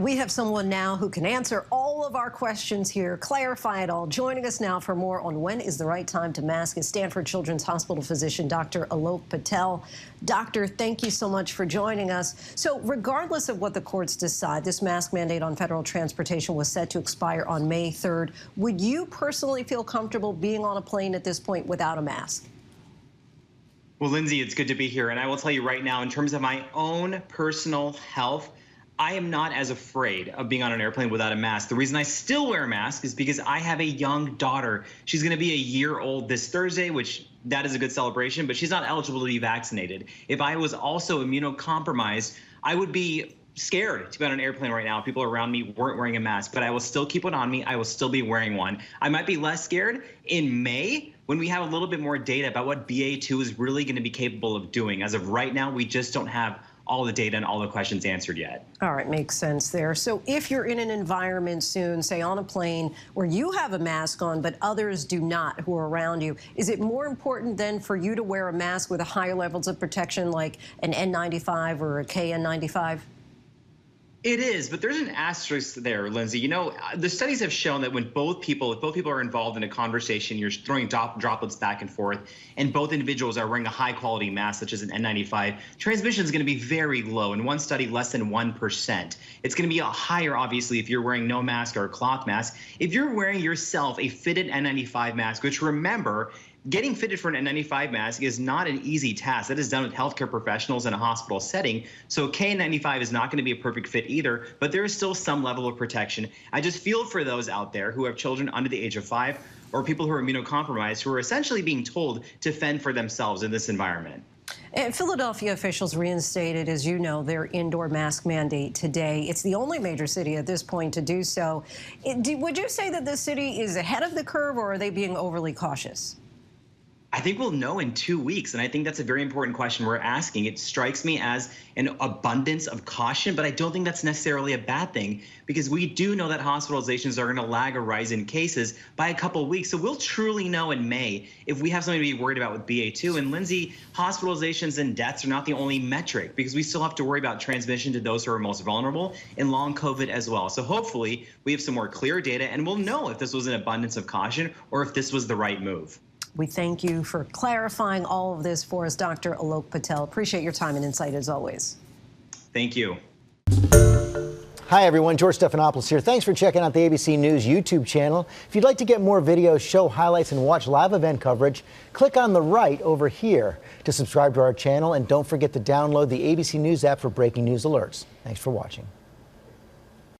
we have someone now who can answer all of our questions here, clarify it all. Joining us now for more on when is the right time to mask is Stanford Children's Hospital physician, Dr. Alok Patel. Doctor, thank you so much for joining us. So regardless of what the courts decide, this mask mandate on federal transportation was set to expire on May 3rd. Would you personally feel comfortable being on a plane at this point without a mask? Well, Lindsay, it's good to be here. And I will tell you right now, in terms of my own personal health, I am not as afraid of being on an airplane without a mask. The reason I still wear a mask is because I have a young daughter. She's going to be a year old this Thursday, which that is a good celebration, but she's not eligible to be vaccinated. If I was also immunocompromised, I would be scared to be on an airplane right now. People around me weren't wearing a mask, but I will still keep one on me. I will still be wearing one. I might be less scared in May when we have a little bit more data about what BA.2 is really going to be capable of doing. As of right now, we just don't have all the data and all the questions answered yet. All right, makes sense there. So if you're in an environment soon, say on a plane, where you have a mask on, but others do not who are around you, is it more important then for you to wear a mask with a higher levels of protection like an N95 or a KN95? It is, but there's an asterisk there, Lindsay. You know, the studies have shown that when if both people are involved in a conversation, you're throwing droplets back and forth, and both individuals are wearing a high-quality mask, such as an N95, transmission is going to be very low. In one study, less than 1%. It's going to be higher, obviously, if you're wearing no mask or a cloth mask. If you're wearing yourself a fitted N95 mask, which remember, getting fitted for an N95 mask is not an easy task. That is done with healthcare professionals in a hospital setting. So KN95 is not going to be a perfect fit either, but there is still some level of protection. I just feel for those out there who have children under the age of 5 or people who are immunocompromised who are essentially being told to fend for themselves in this environment. And Philadelphia officials reinstated, as you know, their indoor mask mandate today. It's the only major city at this point to do so. Would you say that this city is ahead of the curve, or are they being overly cautious? I think we'll know in 2 weeks, and I think that's a very important question we're asking. It strikes me as an abundance of caution, but I don't think that's necessarily a bad thing because we do know that hospitalizations are going to lag a rise in cases by a couple of weeks. So we'll truly know in May if we have something to be worried about with BA.2. And Lindsay, hospitalizations and deaths are not the only metric because we still have to worry about transmission to those who are most vulnerable and long COVID as well. So hopefully we have some more clear data and we'll know if this was an abundance of caution or if this was the right move. We thank you for clarifying all of this for us, Dr. Alok Patel. Appreciate your time and insight as always. Thank you. Hi, everyone. George Stephanopoulos here. Thanks for checking out the ABC News YouTube channel. If you'd like to get more videos, show highlights, and watch live event coverage, click on the right over here to subscribe to our channel. And don't forget to download the ABC News app for breaking news alerts. Thanks for watching.